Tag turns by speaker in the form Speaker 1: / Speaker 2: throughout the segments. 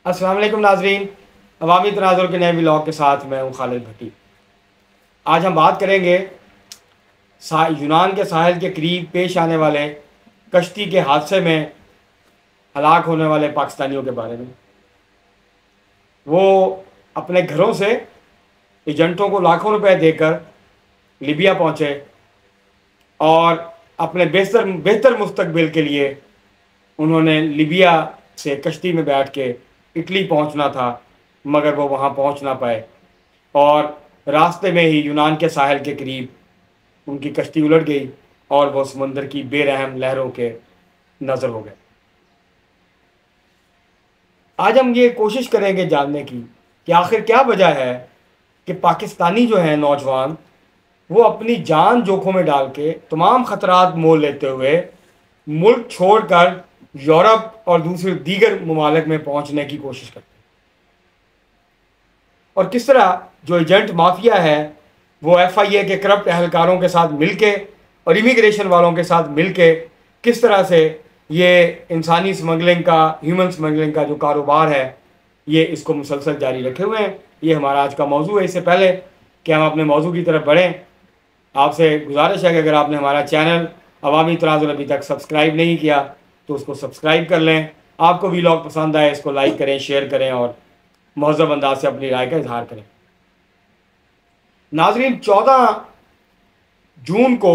Speaker 1: अस्सलाम वालेकुम नाजरीन, अवामी तनाज़ुर के नए व्लॉग के साथ मैं हूँ खालिद भट्टी। आज हम बात करेंगे यूनान के साहिल के करीब पेश आने वाले कश्ती के हादसे में हलाक होने वाले पाकिस्तानियों के बारे में। वो अपने घरों से एजेंटों को लाखों रुपए देकर लीबिया पहुँचे और अपने बेहतर बेहतर मुस्तकबिल के लिए उन्होंने लीबिया से कश्ती में बैठ के इटली पहुंचना था, मगर वो वहां पहुंच ना पाए और रास्ते में ही यूनान के साहिल के करीब उनकी कश्ती उलट गई और वो समुंदर की बेरहम लहरों के नज़र हो गए। आज हम ये कोशिश करेंगे जानने की कि आखिर क्या वजह है कि पाकिस्तानी जो हैं नौजवान, वो अपनी जान जोखों में डाल के तमाम ख़तरात मोल लेते हुए मुल्क छोड़कर यूरोप और दूसरे दीगर ममालिक में पहुंचने की कोशिश करते हैं, और किस तरह जो एजेंट माफिया है वो FIA के करप्ट अहलकारों के साथ मिलके और इमिग्रेशन वालों के साथ मिलके किस तरह से ये इंसानी स्मगलिंग का, ह्यूमन स्मगलिंग का जो कारोबार है, ये इसको मुसलसल जारी रखे हुए हैं। ये हमारा आज का मौजू है। इससे पहले कि हम अपने मौजू की तरफ बढ़ें, आपसे गुजारिश है कि अगर आपने हमारा चैनल अवामी तनाज़ुर अभी तक सब्सक्राइब नहीं किया तो उसको सब्सक्राइब कर लें। आपको व्लॉग पसंद आए इसको लाइक करें, शेयर करें और महज़ब अंदाज से अपनी राय का इजहार करें। नाजरीन, 14 जून को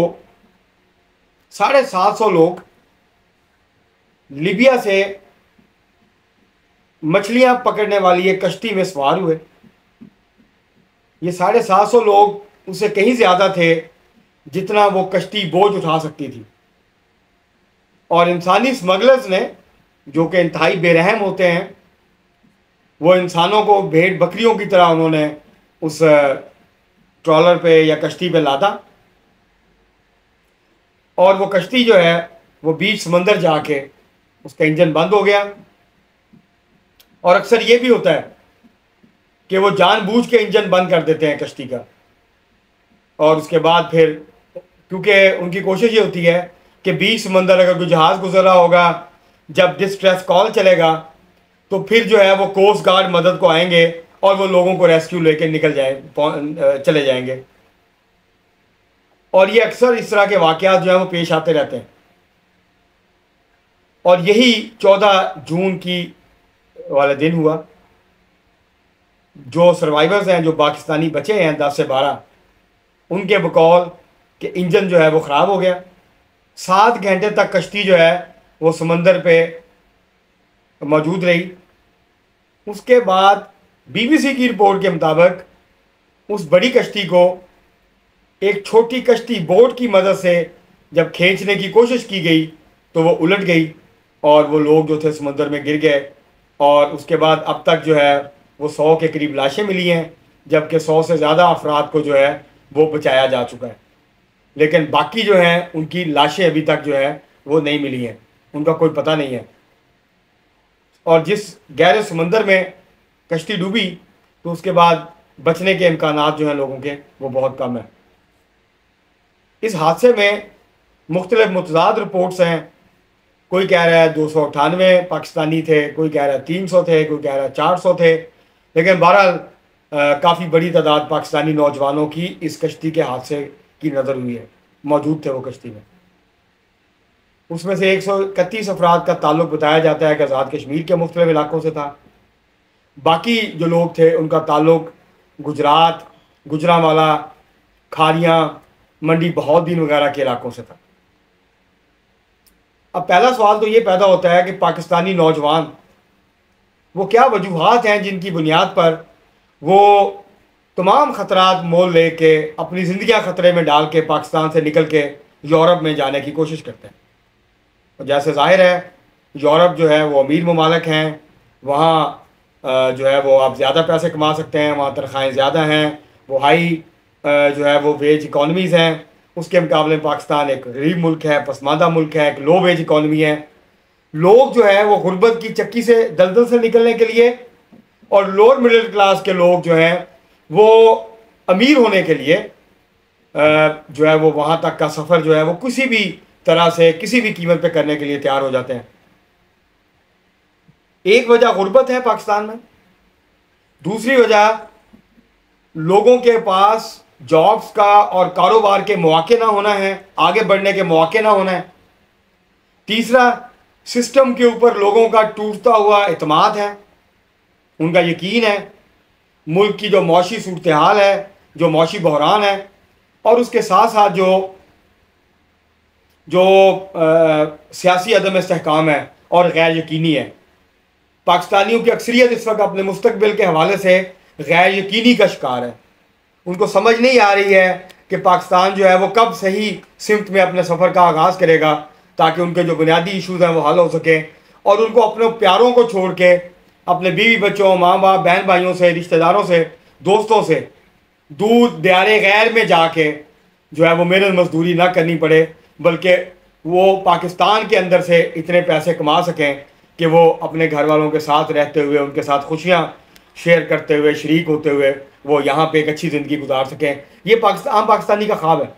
Speaker 1: 750 लोग लीबिया से मछलियां पकड़ने वाली एक कश्ती में सवार हुए। ये 750 लोग उससे कहीं ज़्यादा थे जितना वो कश्ती बोझ उठा सकती थी, और इंसानी स्मगलर्स ने, जो कि इंतहाई बेरहम होते हैं, वो इंसानों को भेड़ बकरियों की तरह उन्होंने उस ट्रॉलर पे या कश्ती पे लादा, और वो कश्ती जो है वो बीच समंदर जाके उसका इंजन बंद हो गया। और अक्सर ये भी होता है कि वो जानबूझ के इंजन बंद कर देते हैं कश्ती का, और उसके बाद फिर क्योंकि उनकी कोशिश ये होती है कि बीच समंदर अगर कोई जहाज़ गुजर रहा होगा, जब डिस्ट्रेस कॉल चलेगा तो फिर जो है वो कोस्ट गार्ड मदद को आएंगे और वो लोगों को रेस्क्यू लेके चले जाएंगे। और ये अक्सर इस तरह के वाक़यात जो है वो पेश आते रहते हैं। और यही 14 जून की वाले दिन हुआ। जो सर्वाइवर्स हैं, जो पाकिस्तानी बचे हैं 10 से 12, उनके बकौल कि इंजन जो है वो ख़राब हो गया। 7 घंटे तक कश्ती जो है वो समंदर पे मौजूद रही। उसके बाद BBC की रिपोर्ट के मुताबिक उस बड़ी कश्ती को एक छोटी कश्ती बोट की मदद से जब खींचने की कोशिश की गई तो वो उलट गई और वो लोग जो थे समंदर में गिर गए। और उसके बाद अब तक जो है वो 100 के करीब लाशें मिली हैं, जबकि 100 से ज़्यादा अफराद को जो है वो बचाया जा चुका है। लेकिन बाकी जो हैं उनकी लाशें अभी तक जो है वो नहीं मिली हैं, उनका कोई पता नहीं है। और जिस गहरे समंदर में कश्ती डूबी तो उसके बाद बचने के इम्कानात जो हैं लोगों के वो बहुत कम है। इस हादसे में मुख्तलिफ मुतज़ाद रिपोर्ट्स हैं। कोई कह रहा है 298 पाकिस्तानी थे, कोई कह रहा है 300 थे, कोई कह रहा है 400 थे। लेकिन बहरहाल काफ़ी बड़ी तादाद पाकिस्तानी नौजवानों की इस कश्ती के हादसे की नज़र हुई है, मौजूद थे वो कश्ती में। उसमें से 131 अफराद का ताल्लुक बताया जाता है कि आज़ाद कश्मीर के मुख्तलिफ इलाकों से था। बाकी जो लोग थे उनका ताल्लुक गुजरात, गुजरांवाला, खारियाँ, मंडी बहाउद्दीन वगैरह के इलाकों से था। अब पहला सवाल तो ये पैदा होता है कि पाकिस्तानी नौजवान, वो क्या वजूहात हैं जिनकी बुनियाद पर वो तमाम ख़तरात मोल ले के अपनी ज़िंदगियाँ ख़तरे में डाल के पाकिस्तान से निकल के यूरोप में जाने की कोशिश करते हैं। और जैसे ज़ाहिर है यूरोप जो है वो अमीर ममालिक हैं, वहाँ जो है वो आप ज़्यादा पैसे कमा सकते हैं, वहाँ तनख्वाहें ज़्यादा हैं, वो हाई जो है वो वेज इकॉनमीज़ हैं। उसके मुकाबले में पाकिस्तान एक गरीब मुल्क है, पसमानदा मुल्क है, एक लो वेज इकॉनमी है। लोग जो है वो गुर्बत की चक्की से, दलदल से निकलने के लिए, और लोअर मिडिल क्लास के लोग जो हैं वो अमीर होने के लिए जो है वो वहाँ तक का सफ़र जो है वो किसी भी तरह से, किसी भी कीमत पे करने के लिए तैयार हो जाते हैं। एक वजह गुर्बत है पाकिस्तान में, दूसरी वजह लोगों के पास जॉब्स का और कारोबार के मौके ना होना है, आगे बढ़ने के मौके ना होना है। तीसरा, सिस्टम के ऊपर लोगों का टूटता हुआ एतमाद है, उनका यकीन है मुल्क की जो मौशी सूरत हाल है, जो मौशी बहरान है, और उसके साथ साथ जो सियासी अदम इस्तेहकाम है और गैर यकीनी है। पाकिस्तानियों की अक्सरियत इस वक्त अपने मुस्तकबिल के हवाले से गैर यकीनी का शिकार है। उनको समझ नहीं आ रही है कि पाकिस्तान जो है वो कब सही सिमत में अपने सफ़र का आगाज़ करेगा, ताकि उनके जो बुनियादी इशूज़ हैं वो हल हो सकें, और उनको अपने प्यारों को छोड़ के अपने बीवी बच्चों, माँ बाप, बहन भाइयों से, रिश्तेदारों से, दोस्तों से दूर दियारे गैर में जाके जो है वो मेहनत मजदूरी ना करनी पड़े, बल्कि वो पाकिस्तान के अंदर से इतने पैसे कमा सकें कि वो अपने घर वालों के साथ रहते हुए, उनके साथ खुशियाँ शेयर करते हुए, शरीक होते हुए वो यहाँ पे एक अच्छी ज़िंदगी गुजार सकें। ये आम पाकिस्तानी का ख्वाब है।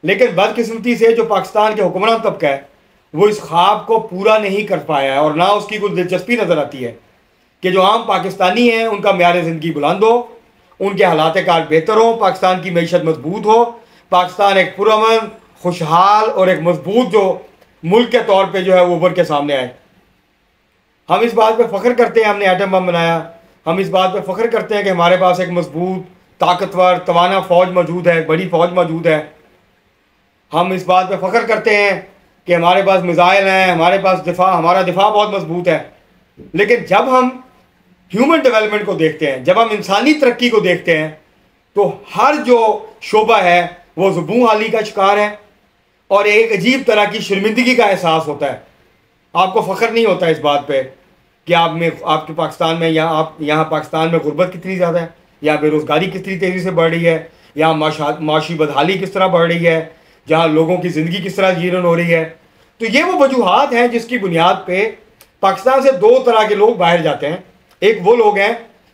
Speaker 1: लेकिन बदकिस्मती से जो पाकिस्तान के हुक्मरान तबका है वो इस ख्वाब को पूरा नहीं कर पाया है, और ना उसकी कुछ दिलचस्पी नज़र आती है कि जो आम पाकिस्तानी हैं उनका म्यार ज़िंदगी बुलंद हो, उनके हालात कार बेहतर हो, पाकिस्तान की मैशत मजबूत हो, पाकिस्तान एक पुरअमन, खुशहाल और एक मजबूत जो मुल्क के तौर पे जो है वो उभर के सामने आए। हम इस बात पे फ़ख्र करते हैं हमने एटम बम बनाया, हम इस बात पे फ़ख्र करते हैं कि हमारे पास एक मजबूत, ताकतवर, तवाना फ़ौज मौजूद है, बड़ी फ़ौज मौजूद है। हम इस बात पे फ़ख्र करते हैं कि हमारे पास मिज़ाइल हैं, हमारे पास हमारा दिफा बहुत मजबूत है। लेकिन जब हम ह्यूमन डेवलपमेंट को देखते हैं, जब हम इंसानी तरक्की को देखते हैं, तो हर जो शोबा है वो ज़ुबूं हाली का शिकार है और एक अजीब तरह की शर्मिंदगी का एहसास होता है। आपको फ़ख्र नहीं होता इस बात पे कि आपके पाकिस्तान में या आप यहाँ पाकिस्तान में गुर्बत कितनी ज़्यादा है, या बेरोज़गारी कितनी तेज़ी से बढ़ रही है, या माशी बदहाली किस तरह बढ़ रही है, जहाँ लोगों की ज़िंदगी किस तरह जीर्ण हो रही है। तो ये वो वजूहात हैं जिसकी बुनियाद पे पाकिस्तान से दो तरह के लोग बाहर जाते हैं। एक वो लोग हैं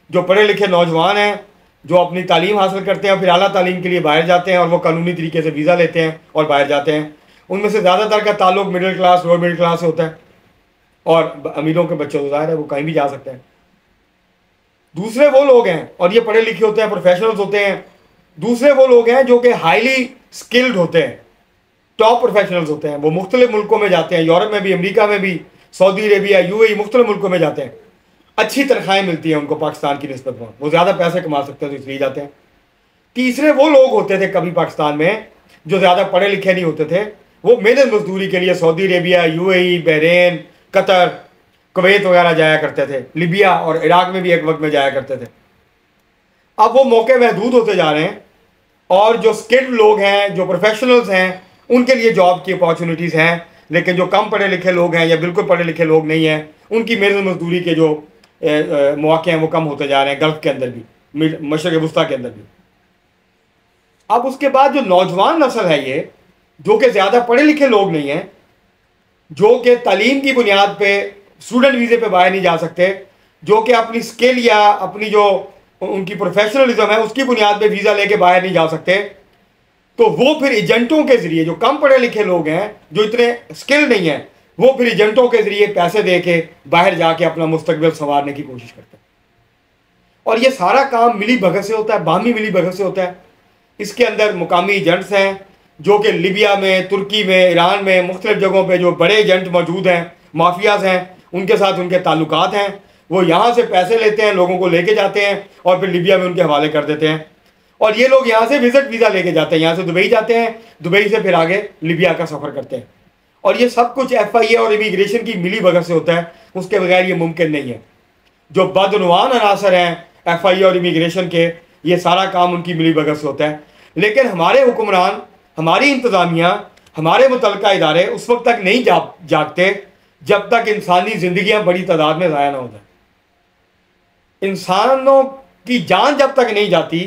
Speaker 1: जो पढ़े लिखे नौजवान हैं, जो अपनी तालीम हासिल करते हैं, फिर आला तालीम के लिए बाहर जाते हैं और वो कानूनी तरीके से वीज़ा लेते हैं और बाहर जाते हैं। उनमें से ज़्यादातर का ताल्लुक middle class, lower middle class से होता है, और अमीरों के बच्चे तो ज़ाहिर है वो कहीं भी जा सकते हैं। दूसरे वो लोग हैं, और ये पढ़े लिखे होते हैं, प्रोफेशनल्स होते हैं। दूसरे वो लोग हैं जो कि हाईली स्किल्ड होते हैं, टॉप प्रोफेशनल्स होते हैं। वो मुख्तलिफ मुल्कों में जाते हैं, यूरोप में भी, अमेरिका में भी, सऊदी अरेबिया, यूएई, मुख्तलिफ मुल्कों में जाते हैं। अच्छी तनख्वाहें मिलती हैं उनको पाकिस्तान की निस्बत में, वो ज़्यादा पैसे कमा सकते हैं तो इसलिए जाते हैं। तीसरे वो लोग होते थे कभी पाकिस्तान में जो ज़्यादा पढ़े लिखे नहीं होते थे, वो मेहनत मजदूरी के लिए Saudi Arabia, UAE, Bahrain, Qatar, Kuwait वगैरह जाया करते थे। लिबिया और इराक में भी एक वक्त में जाया करते थे। अब वो मौके महदूद होते जा रहे हैं, और जो स्किल्ड लोग हैं, जो प्रोफेशनल्स हैं, उनके लिए जॉब की अपॉर्चुनिटीज़ हैं। लेकिन जो कम पढ़े लिखे लोग हैं या बिल्कुल पढ़े लिखे लोग नहीं हैं, उनकी मेहनत मजदूरी के जो मौके हैं वो कम होते जा रहे हैं, गल्फ़ के अंदर भी, मशरक़ वस्ता के अंदर भी। अब उसके बाद जो नौजवान नस्ल है ये, जो कि ज़्यादा पढ़े लिखे लोग नहीं हैं, जो कि तालीम की बुनियाद पे स्टूडेंट वीज़े पे बाहर नहीं जा सकते, जो कि अपनी स्किल या अपनी जो उनकी प्रोफेशनलिज्म है उसकी बुनियाद पे वीज़ा लेके बाहर नहीं जा सकते, तो वो फिर एजेंटों के ज़रिए, जो कम पढ़े लिखे लोग हैं, जो इतने स्किल नहीं हैं, वो फिर एजेंटों के ज़रिए पैसे दे के बाहर जाके अपना मुस्तकबिल संवारने की कोशिश करते हैं। और ये सारा काम मिली भगत से होता है, बाहमी मिली भगत से होता है। इसके अंदर मुकामी एजेंट्स हैं जो कि लिबिया में, तुर्की में, ईरान में, मुख्तलिफ जगहों पे जो बड़े एजेंट मौजूद हैं, माफियाज हैं, उनके साथ उनके ताल्लुकात हैं। वो यहाँ से पैसे लेते हैं, लोगों को लेके जाते हैं और फिर लिबिया में उनके हवाले कर देते हैं। और ये लोग यहाँ से विजिट वीज़ा लेके जाते हैं, यहाँ से दुबई जाते हैं, दुबई से फिर आगे लिबिया का सफ़र करते हैं। और ये सब कुछ FIA और इमिग्रेशन की मिली भगत से होता है, उसके बगैर ये मुमकिन नहीं है। जो बदनवान अनासर हैं FIA और इमिग्रेशन के, ये सारा काम उनकी मिली भगत से होता है। लेकिन हमारे हुक्मरान, हमारी इंतज़ामिया, हमारे मुतल्लिका इदारे उस वक्त तक नहीं जागते जब तक इंसानी ज़िंदगियाँ बड़ी तादाद में ज़ाया ना हो जाए। इंसानों की जान जब तक नहीं जाती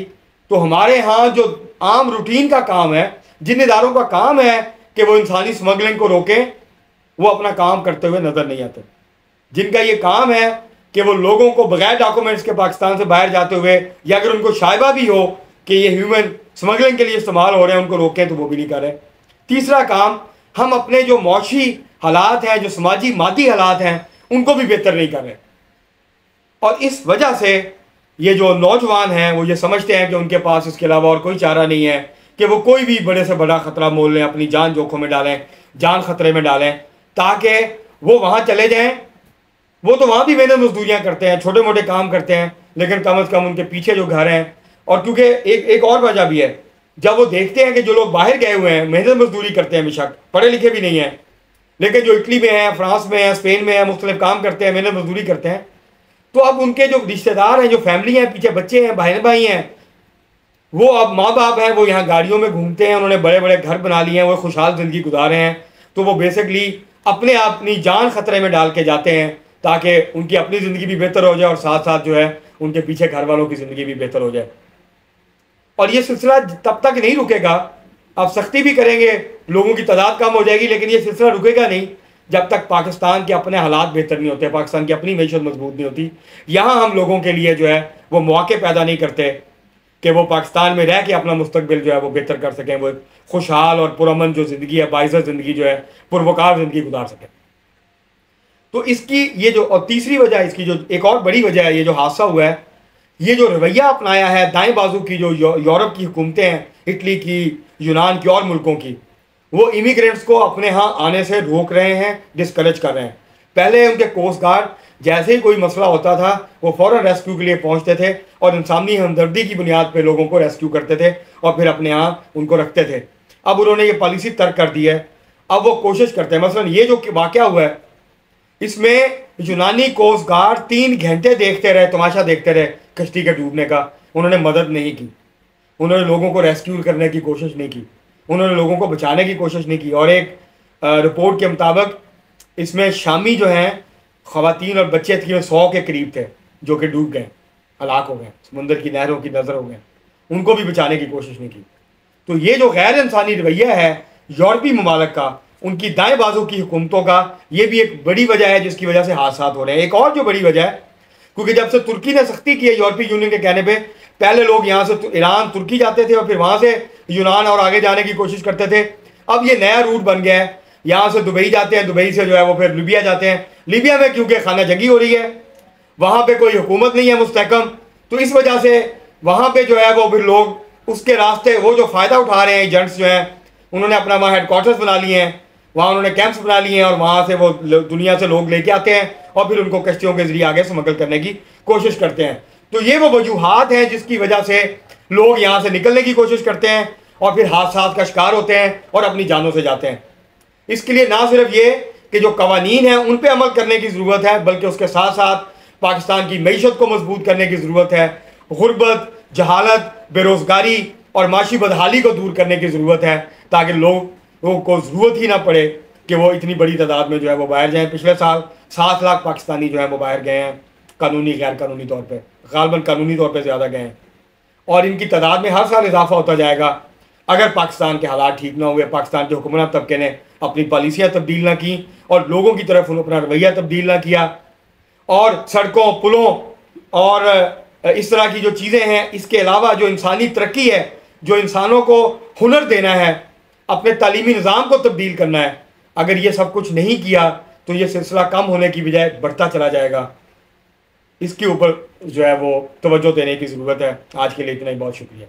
Speaker 1: तो हमारे यहाँ जो आम रूटीन का काम है, जिन इदारों का काम है कि वो इंसानी स्मगलिंग को रोकें, वो अपना काम करते हुए नज़र नहीं आते। जिनका ये काम है कि वो लोगों को बगैर डॉक्यूमेंट्स के पाकिस्तान से बाहर जाते हुए, या अगर उनको शायबा भी हो कि ये ह्यूमन स्मगलिंग के लिए इस्तेमाल हो रहे हैं, उनको रोकें, तो वो भी नहीं कर रहे। तीसरा काम, हम अपने जो मौशी हालात हैं, जो समाजी मादी हालात हैं, उनको भी बेहतर नहीं कर रहे। और इस वजह से ये जो नौजवान हैं वो ये समझते हैं कि उनके पास इसके अलावा और कोई चारा नहीं है कि वो कोई भी बड़े से बड़ा ख़तरा मोल लें, अपनी जान जोखों में डालें, जान ख़तरे में डालें, ताकि वो वहाँ चले जाएं। वो तो वहाँ भी मेहनत मजदूरियाँ करते हैं, छोटे मोटे काम करते हैं, लेकिन कम अज़ कम उनके पीछे जो घर हैं। और क्योंकि एक और वजह भी है, जब वो देखते हैं कि जो लोग बाहर गए हुए हैं मेहनत मजदूरी करते हैं, बेशक पढ़े लिखे भी नहीं हैं, लेकिन जो इटली में है, फ्रांस में है, स्पेन में है, मुख्तलिफ काम करते हैं, मेहनत मजदूरी करते हैं, तो अब उनके जो रिश्तेदार हैं, जो फैमिली हैं, पीछे बच्चे हैं, भाई हैं, वो अब माँ बाप हैं, वो यहाँ गाड़ियों में घूमते हैं, उन्होंने बड़े बड़े घर बना लिए हैं, वो खुशहाल ज़िंदगी गुजार रहे हैं। तो वो बेसिकली अपनी जान ख़तरे में डाल के जाते हैं ताकि उनकी अपनी ज़िंदगी भी बेहतर हो जाए और साथ साथ जो है उनके पीछे घर वालों की ज़िंदगी भी बेहतर हो जाए। और ये सिलसिला तब तक नहीं रुकेगा। अब सख्ती भी करेंगे, लोगों की तादाद कम हो जाएगी, लेकिन ये सिलसिला रुकेगा नहीं जब तक पाकिस्तान के अपने हालात बेहतर नहीं होते, पाकिस्तान की अपनी मैशत मजबूत नहीं होती। यहाँ हम लोगों के लिए जो है वो मौके पैदा नहीं करते कि वो पाकिस्तान में रह के अपना मुस्तकबिल जो है वो बेहतर कर सकें, वो खुशहाल और पुरअमन जो ज़िंदगी है, बाइज़्ज़त ज़िंदगी जो है, पुरवकार ज़िंदगी गुजार सकें। तो इसकी ये जो और तीसरी वजह, इसकी जो एक और बड़ी वजह है, ये जो हादसा हुआ है, ये जो रवैया अपनाया है दाएं बाजू की जो यूरोप की हुकूमतें हैं, इटली की, यूनान की और मुल्कों की, वो इमिग्रेंट्स को अपने यहाँ आने से रोक रहे हैं, डिस्करेज कर रहे हैं। पहले उनके कोस्ट गार्ड जैसे ही कोई मसला होता था वो फ़ौरन रेस्क्यू के लिए पहुँचते थे और इंसानी हमदर्दी की बुनियाद पर लोगों को रेस्क्यू करते थे और फिर अपने यहाँ उनको रखते थे। अब उन्होंने ये पॉलिसी तर्क कर दी है। अब वो कोशिश करते हैं, मसलन ये जो वाक़या हुआ है, इसमें यूनानी कोस्ट गार्ड 3 घंटे देखते रहे, तमाशा देखते रहे कश्ती के डूबने का। उन्होंने मदद नहीं की, उन्होंने लोगों को रेस्क्यू करने की कोशिश नहीं की, उन्होंने लोगों को बचाने की कोशिश नहीं की। और एक रिपोर्ट के मुताबिक इसमें शामी जो हैं ख़वातीन और बच्चे थे 100 के करीब थे जो कि डूब गए, हलाक हो गए, समुंदर की नहरों की नज़र हो गए, उनको भी बचाने की कोशिश नहीं की। तो ये जो गैर इंसानी रवैया है यूरोपीय ममालिक का, उनकी दाएं बाजू की हुकूमतों का, ये भी एक बड़ी वजह है जिसकी वजह से हादसा हो रहे हैं। एक और जो बड़ी वजह है, क्योंकि जब से तुर्की ने सख्ती की है यूरोपीय यूनियन के कहने पे, पहले लोग यहाँ से ईरान तुर्की जाते थे और फिर वहाँ से यूनान और आगे जाने की कोशिश करते थे। अब ये नया रूट बन गया है, यहाँ से दुबई जाते हैं, दुबई से जो है वो फिर लीबिया जाते हैं। लीबिया में क्योंकि खाना जंगी हो रही है, वहाँ पे कोई हुकूमत नहीं है मुस्तहकम, तो इस वजह से वहाँ पे जो है वो फिर लोग उसके रास्ते, वो जो फ़ायदा उठा रहे हैं एजेंट्स जो हैं, उन्होंने अपना वहाँ हेडक्वार्टर्स बना लिए हैं, वहाँ उन्होंने कैंप्स बना लिए हैं और वहाँ से वो दुनिया से लोग लेके आते हैं और फिर उनको कश्तियों के जरिए आगे स्मगल करने की कोशिश करते हैं। तो ये वो वजूहात हैं जिसकी वजह से लोग यहाँ से निकलने की कोशिश करते हैं और फिर हादसा का शिकार होते हैं और अपनी जानों से जाते हैं। इसके लिए ना सिर्फ ये कि जो कवानीन हैं उन पर अमल करने की ज़रूरत है, बल्कि उसके साथ साथ पाकिस्तान की मईशत को मजबूत करने की ज़रूरत है। गुर्बत, जहालत, बेरोज़गारी और माशी बदहाली को दूर करने की ज़रूरत है, ताकि लोगों को ज़रूरत ही ना पड़े कि वो इतनी बड़ी तादाद में जो है वो बाहर जाएँ। पिछले साल 7 लाख पाकिस्तानी जो है वो बाहर गए हैं, कानूनी गैर कानूनी तौर पर, गालबन कानूनी तौर पर ज़्यादा गए हैं, और इनकी तादाद में हर साल इजाफा होता जाएगा अगर पाकिस्तान के हालात ठीक ना हुए, पाकिस्तान के हुक्मरान तबके ने अपनी पॉलिसियाँ तब्दील ना की और लोगों की तरफ अपना रवैया तब्दील ना किया, और सड़कों, पुलों और इस तरह की जो चीज़ें हैं, इसके अलावा जो इंसानी तरक्की है, जो इंसानों को हुनर देना है, अपने तालीमी निज़ाम को तब्दील करना है, अगर ये सब कुछ नहीं किया तो ये सिलसिला कम होने की बजाय बढ़ता चला जाएगा। इसके ऊपर जो है वो तवज्जो देने की ज़रूरत है। आज के लिए इतना ही, बहुत शुक्रिया।